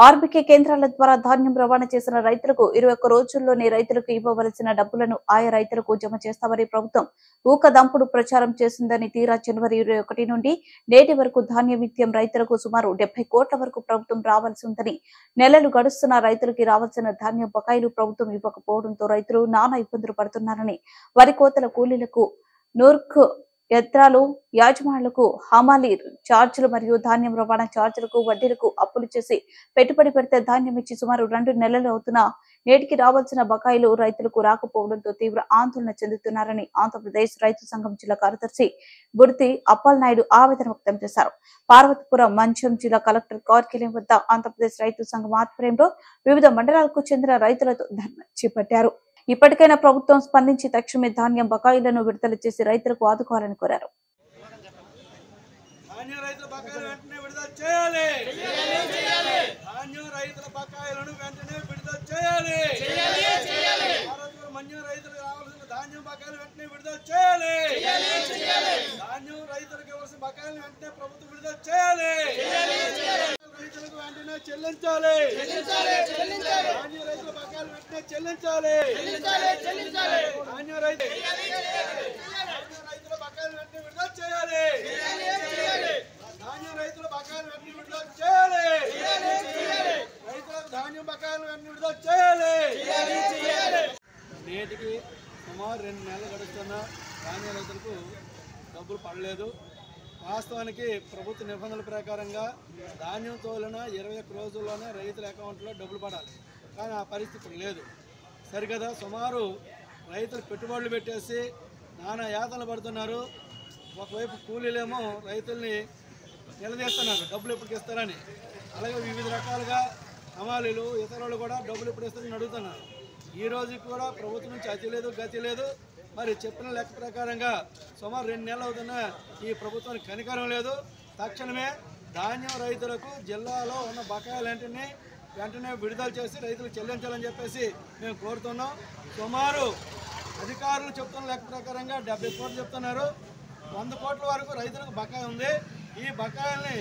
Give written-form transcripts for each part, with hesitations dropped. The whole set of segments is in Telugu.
ఆర్బీకే కేంద్రాల ద్వారా ధాన్యం రవాణా చేసిన రైతులకు 21 రోజుల్లోనే రైతులకు ఇవ్వవలసిన డబ్బులను ఆయా రైతులకు జమ చేస్తామని ప్రభుత్వం ఊకదంపుడు ప్రచారం చేసిందని తీరా జనవరి 21 నుండి నేటి వరకు ధాన్యం విత్యం రైతులకు సుమారు 70 కోట్ల వరకు ప్రభుత్వం రావాల్సి ఉందని నెలలు గడుస్తున్న రైతులకి రావాల్సిన ధాన్యం బకాయిలు ప్రభుత్వం ఇవ్వకపోవడంతో రైతులు నానా ఇబ్బందులు పడుతున్నారని వరి కోతల కూలీలకు నూర్క్ యంత్రాలు యాజమానులకు హమాలీ ఛార్జీలు మరియు ధాన్యం రవాణా ఛార్జీలకు వడ్డీలకు అప్పులు చేసి పెట్టుబడి పెడితే ధాన్యం ఇచ్చి సుమారు 2 నెలలు అవుతున్నా నేటికి రావాల్సిన బకాయిలు రైతులకు రాకపోవడంతో తీవ్ర ఆందోళన చెందుతున్నారని ఆంధ్రప్రదేశ్ రైతు సంఘం జిల్లా కార్యదర్శి బుర్తి అప్పలనాయుడు ఆవేదన వ్యక్తం చేశారు. పార్వతీపురం మంచం జిల్లా కలెక్టర్ కార్యాలయం వద్ద ఆంధ్రప్రదేశ్ రైతు సంఘం ఆధ్వర్యంలో వివిధ మండలాలకు చెందిన రైతులతో ధర్నా చేపట్టారు. ఇప్పటికైనా ప్రభుత్వం స్పందించి తక్షణమే ధాన్యం బకాయిలను విడుదల చేసి రైతులకు ఆదుకోవాలని కోరారు. చెల్లించాలి ధాన్యం రైతుల బకాయిలు వెంటనే చెల్లించాలి ధాన్యం రైతుల బకాయిలు వెంటనే విడుదల చేయాలి ధాన్యం రైతుల బకాయిలు వెంటనే విడుదల చేయాలి రైతులకు ధాన్యం బకాయిలు వెంటనే విడుదల చేయాలి. నేటికి సుమారు 2 నెలలు గడుస్తున్న ధాన్య రైతులకు డబ్బులు పడలేదు. వాస్తవానికి ప్రభుత్వ నిబంధనల ప్రకారంగా ధాన్యం తోలిన 21 రోజుల్లోనే రైతుల అకౌంట్లో డబ్బులు పడాలి. కానీ ఆ పరిస్థితి లేదు. సరికదా సుమారు రైతులు పెట్టుబడులు పెట్టేసి నానా యాతనలు పడుతున్నారు. ఒకవైపు కూలీలేమో రైతుల్ని నిలదీస్తున్నారు డబ్బులు ఎప్పుడు ఇస్తారని. అలాగే వివిధ రకాలుగా హమాలీలు ఇతరులు కూడా డబ్బులు ఎప్పుడు ఇస్తారని అడుగుతున్నారు. ఈ రోజు కూడా ప్రభుత్వం నుంచి అతి లేదు గతి లేదు. మరి చెప్పిన లెక్క ప్రకారంగా సుమారు 2 నెలలు అవుతున్న ఈ ప్రభుత్వానికి కనికరం లేదు. తక్షణమే ధాన్యం రైతులకు జిల్లాలో ఉన్న బకాయిలన్నింటినీ వెంటనే విడుదల చేసి రైతులకు చెల్లించాలని చెప్పేసి మేము కోరుతున్నాం. సుమారు అధికారులు చెప్తున్న లెక్క ప్రకారంగా 70 కోట్లు చెప్తున్నారు. 100 కోట్ల వరకు రైతులకు బకాయి ఉంది. ఈ బకాయిల్ని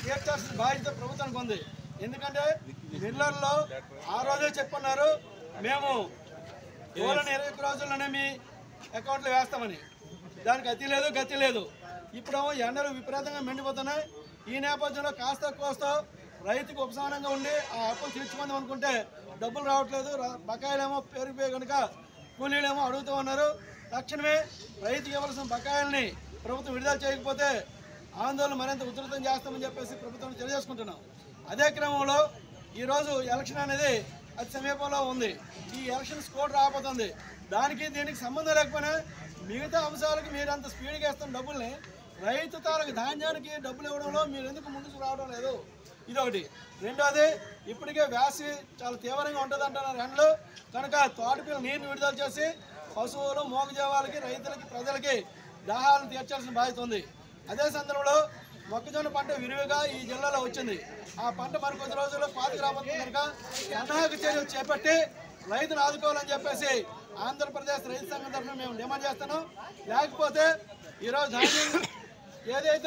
తీర్చాల్సిన బాధ్యత ప్రభుత్వానికి ఉంది. ఎందుకంటే మిల్లర్లో ఆ రోజే చెప్పున్నారు మేము కేవలం 21 రోజుల్లోనే మీ అకౌంట్లో వేస్తామని. దానికి అతి లేదు గతి లేదు. ఇప్పుడేమో ఎండలు విపరీతంగా మెండిపోతున్నాయి. ఈ నేపథ్యంలో కాస్త కోస్త రైతుకు ఉపశమనంగా ఉండి ఆ అప్పులు తీర్చుకుందాం అనుకుంటే డబ్బులు రావట్లేదు. బకాయిలేమో పెరిగిపోయి కనుక కూలీలేమో అడుగుతూ ఉన్నారు. తక్షణమే రైతుకి ఇవ్వాల్సిన బకాయిల్ని ప్రభుత్వం విడుదల చేయకపోతే ఆందోళన మరింత ఉధృతం చేస్తామని చెప్పేసి ప్రభుత్వం తెలియజేసుకుంటున్నాం. అదే క్రమంలో ఈరోజు ఎలక్షన్ అనేది అతి సమీపంలో ఉంది. ఈ ఎలక్షన్స్ కోడ్ రాబోతుంది. దానికి దీనికి సంబంధం లేకపోయినా మిగతా అంశాలకు మీరు అంత స్పీడ్గా ఇస్తున్న డబ్బుల్ని రైతు తాలకు ధాన్యానికి డబ్బులు ఇవ్వడంలో మీరు ఎందుకు ముందుకు రావడం లేదు? ఇదొకటి. రెండోది, ఇప్పటికే వేసి చాలా తీవ్రంగా ఉంటుంది అంటున్నారు ఎండలు కనుక తోటపిల్ల నీరుని విడుదల చేసి పశువులు మోగజీవాలకి రైతులకి ప్రజలకి దాహాలను తీర్చాల్సిన బాధ్యత ఉంది. అదే సందర్భంలో మొక్కజొన్న పంట విరివిగా ఈ జిల్లాలో వచ్చింది. ఆ పంట మరికొద్ది రోజుల్లో పాతికి రాబోతుంది కనుక సన్నాహక చర్యలు చేపట్టి రైతును ఆదుకోవాలని చెప్పేసి ఆంధ్రప్రదేశ్ రైతు సంఘం తరఫున మేము డిమాండ్ చేస్తున్నాం. లేకపోతే ఈరోజు ధాన్యం ఏదైతే